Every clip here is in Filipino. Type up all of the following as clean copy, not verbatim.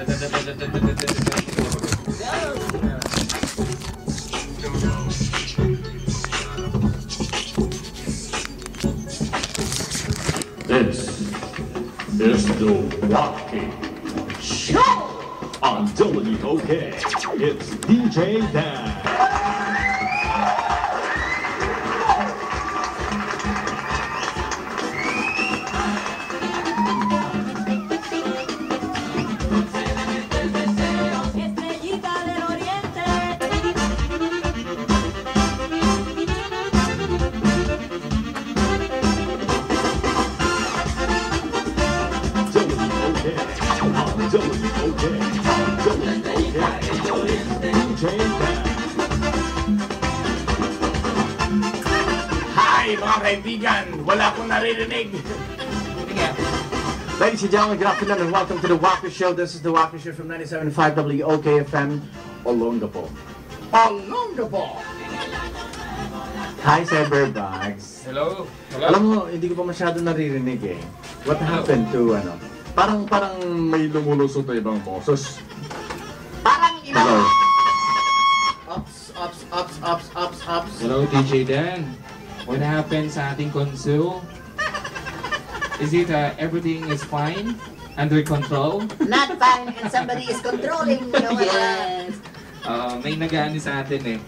This is the Rocky Show on WOK. It's DJ Dan. Hi mga kaibigan, wala akong naririnig. Ladies and gentlemen, good afternoon and welcome to the Walker Show. This is the Walker Show from 97.5 WOK FM, Olongapo. Olongapo! Hi, Cyberbags. Hello? Alam mo, hindi ko pa masyado naririnig eh. What happened to, parang may lumulusot na ibang boses. Parang Hello. ups. Hello, DJ Dan. What happened sa ating console? Is it everything is fine? Under control? Not fine and somebody is controlling. Yes. May nag-ano sa atin eh.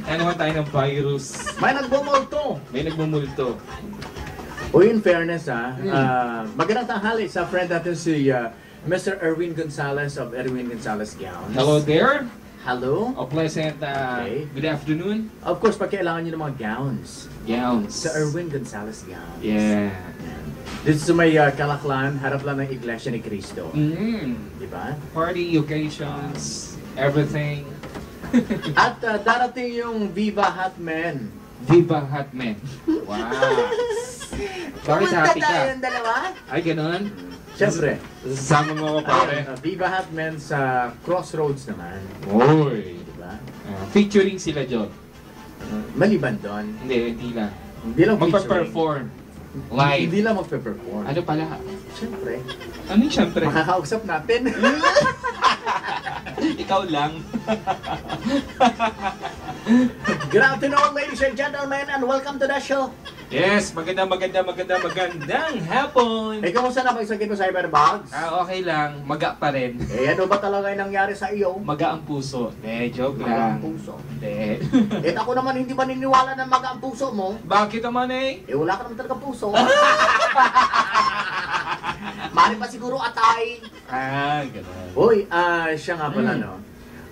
Ano tayo ng virus? May nagbumulto. May nagmumulto. Uy, in fairness magandang tanghali sa friend natin si Mr. Erwin Gonzalez of Erwin Gonzalez Gowns. Hello there. Hello. A pleasant good afternoon. Of course, pag kailangan nyo ng mga gowns. Gowns. Sa Erwin Gonzalez Gowns. Yeah. Dito sa may Kalaklan, harap lang ng Iglesia ni Cristo. Diba? Party occasions, everything. At darating yung Viva Hotman. Viva Hotman. Wow. Bakit happy ka? tayong dalawa? Ay, ganun? Siyempre. Sasama mo ako pare. Viva Hotman sa Crossroads naman. Oy. Diba? Featuring sila John. Maliban doon. Hindi lang. Hindi lang featuring. Magpa-perform. Live. Hindi lang magpe-perform. Ano pala? Siyempre. Ano yung siyempre? Makakausap natin. Ikaw lang. Good afternoon, ladies and gentlemen, and welcome to the show. Yes, magandang hapon. Kamusta na pagsakit mo sa Cyberbugs? Okay lang, maga pa rin. Ano ba talaga yung nangyari sa iyo? Maga ang puso. Joke Maga ang lang. puso. Hindi. Ako naman hindi maniniwala na maga ang puso mo. Bakit naman eh? Wala ka naman talaga puso. Mali pa siguro atay. Gano'n. Uy, siya nga pala, no?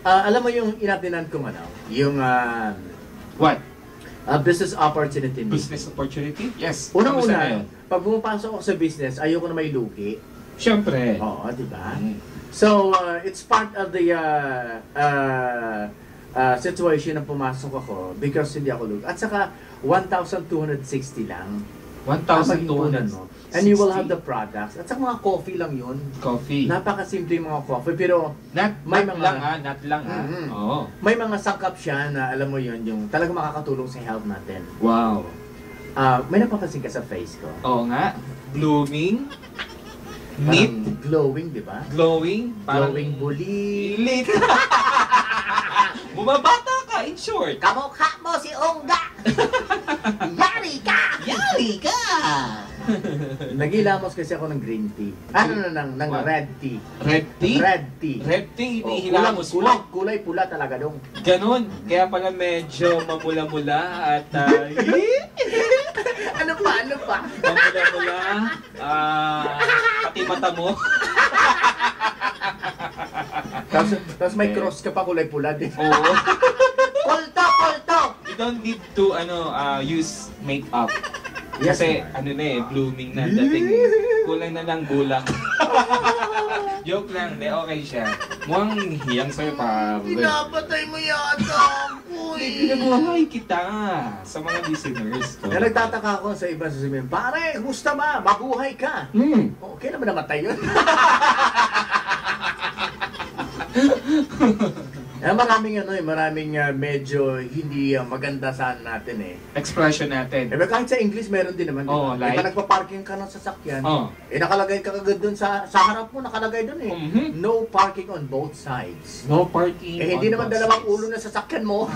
Alam mo yung inatinan kong yung What? business opportunity. Business opportunity? Yes. Unang-una, pag pumapasok ako sa business, ayoko na may lugi. Siyempre. Oo, di ba? So, it's part of the situation na pumasok ako because hindi ako lugi. At saka, 1,260 lang. 1,200. And you will have the products. At saka mga coffee lang yun. Coffee. Napakasimple yung mga coffee. Pero Not lang ha. Oo. may mga sangkap siya na alam mo yun, yung talagang makakatulong sa health natin. Wow. May napapansin ka sa face ko. Oo nga. Blooming. Parang Neat. glowing, di ba? Glowing. Glowing bulit. Bumabata ka, in short. Kamukha mo si Ongga. Yari ka! Yari ka! Nagilamos kasi ako ng green tea. Ng What? red tea. Red tea? Red tea. Red tea, hinihilamos mo. Kulay pula talaga dong. Ganon. Kaya pala medyo mamula-mula at Ano pa? mamula-mula. Pati mata mo. Tapos may cross ka pa kulay pula din. Oo. Kulto! You don't need to use makeup. Yes, Kasi ma'am. blooming na dating. Kulang na lang bulak. Joke lang, okay siya. Mukhang hiyang sa'yo pa. Pinapatay mo yata ako Pinagbuhay kita sa mga listeners ko. Nagtataka ako sa iba sasabihin, pare, gusto ba? Mabuhay ka. Okay naman namatay yun. Maraming medyo hindi maganda sa natin eh. Expression natin. Kahit sa English meron din naman. Oo, like? Nagpa-parking ka ng sasakyan, Oo. nakalagay ka kagad dun sa harap mo, nakalagay dun eh. Mhm. No parking on both sides. No parking. Hindi on naman both dalawang sides. ulo na sasakyan mo.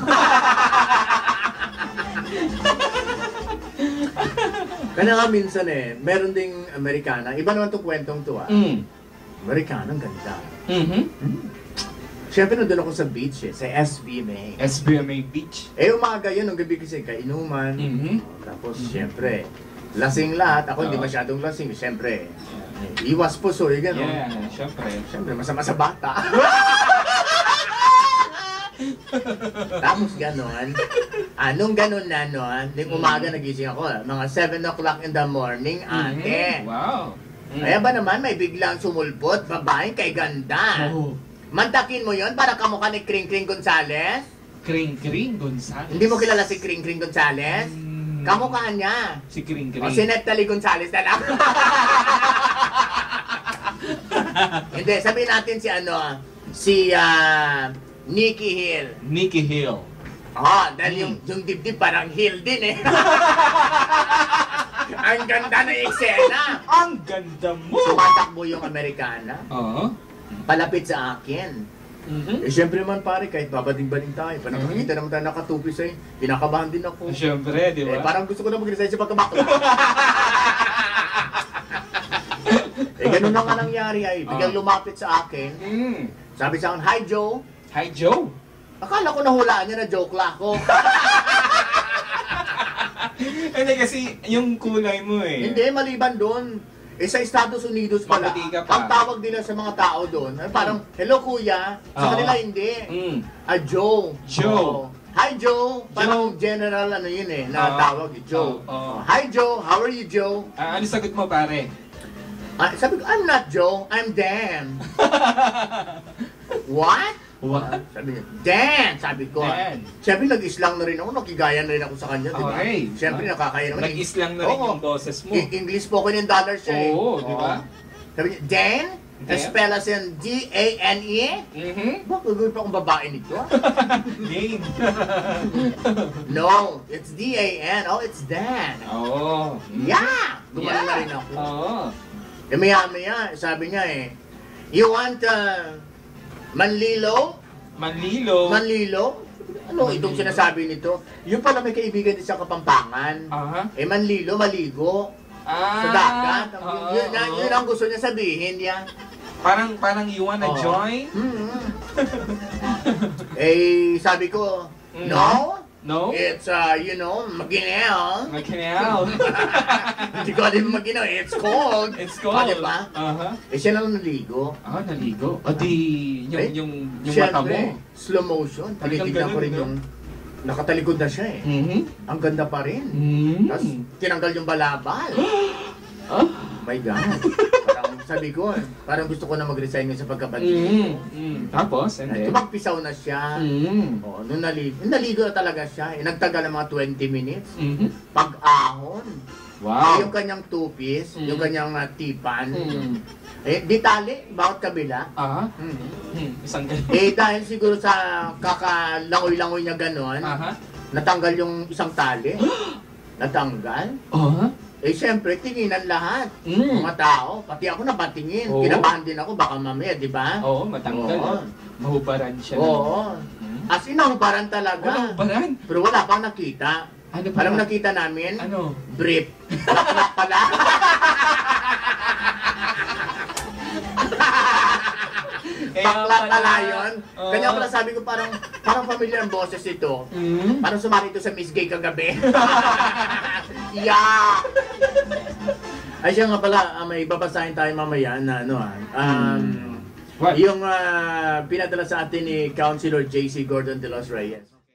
Kaya nga minsan meron ding Amerikana. Iba naman itong kwentong to Amerikana, ang ganda. Siyempre nandun ako sa beach sa SBMA. SBMA Beach. Umaga yun, nung gabi kasi kainuman. Mhm. Tapos siyempre, lasing lahat. Ako hindi Oo. masyadong lasing. Siyempre, iwas puso, gano'n. Yeah, syempre. Siyempre, masama sa bata. Tapos gano'n, nung gano'n na nung umaga nagising ako, mga 7 o'clock in the morning, ate. Wow. Kaya ba naman may biglang sumulpot, babaeng kay ganda. Oh. Mantakin mo yon para kamukha ni Kring Kring Gonzales? Kring Kring Gonzales. Hindi mo kilala si Kring Kring Gonzales? Kamukha niya. Si Kring Kring. O si Neptali Gonzales na lang. Hindi, sabihin natin si Nikki Hill. Nikki Hill. Dahil yung dibdib parang hill din eh. Ang ganda ng eksena. Ang ganda mo! Tumatakbo yung Amerikana, Oo. palapit sa akin. Siyempre man pare, kahit babading-bading tayo, pa nakakita naman tayo nakatupis pinakabahan din ako. Siyempre, di ba? Parang gusto ko na mag-resign sa pagkabakla. Ganun na nga nangyari biglang lumapit sa akin. Sabi sa akin, "Hi Joe." Hi, Joe. Akala ko nahulaan niya na joke lang ako. Hindi kasi yung kulay mo Hindi, maliban doon. Sa Estados Unidos pala, Maputi ka pa. ang tawag nila sa mga tao doon, parang, "Hello kuya." Sa Oo. kanila hindi. Joe. Joe. Oo. Hi Joe. Parang general yun na tawag Joe. Hi Joe, how are you Joe? Ano sagot mo, pare? Sabi ko, "I'm not Joe, I'm Dan." What? What? Sabi niya, Dan! Sabi ko. Dan. Siyempre, nag-islang na rin ako, nakigaya na rin ako sa kanya, di ba? Okay. Siyempre, nakakaya naman. Nag-islang na rin Oo. yung boses mo. English spoken in dollars siya Oo, di ba? Sabi niya, Dan? Dan? Spell as in D-A-N-E? Bakit gagawin pa akong babae nito? Game. No, it's D-A-N. Oh, it's Dan. Oo. Yeah! Gumaling na rin ako. Oo. Maya-maya, sabi niya you want Manlilo? Manlilo. Manlilo? Ano itong sinasabi nito? Yung pala may kaibigan din sa Kapampangan. Manlilo, maligo. Sa dagat. Yun ang gusto niya sabihin niya. Parang you wanna join? Sabi ko, no. No? It's, maginaw. Magkinaw. Hindi ko alam maginaw. It's cold. It's cold. Diba? Siya lang naligo. Naligo. O di, yung mata Siyempre, mo. slow motion. Talagang Tinitignan ko ganun, rin no? yung nakatalikod na siya Ang ganda pa rin. Tapos tinanggal yung balabal. My God. Parang sabi ko, parang gusto ko na mag-resign sa pagkabalik. Tapos, and then? Magpisaw na siya. Nung naligo na talaga siya. Nagtagal ng mga 20 minutes. Pag-ahon. Wow. Yung kanyang two-piece, yung kanyang tipan. Di tali, bawat kabila. Isang ganun. Dahil siguro sa kakalangoy-langoy niya gano'n, natanggal yung isang tali. Natanggal. Siyempre, tinginan lahat. Mga tao, pati ako napatingin. Oo. Kinabahan din ako, baka mamaya, di ba? Oo, matanggal. Oo. Mahubaran siya. Oo. As in, nahubaran talaga. Mahubaran? Pero wala pang nakita. Ano pa? Alam nakita namin? Ano? Brief. Laklak pala. Bakla pala yun. Kanya pala sabi ko parang familiar ang boses ito. Parang sumari ito sa Miss Gay kagabi. Yeah! Ay siya nga pala, may babasahin tayo mamaya na What? yung pinadala sa atin ni Councilor J.C. Gordon de los Reyes.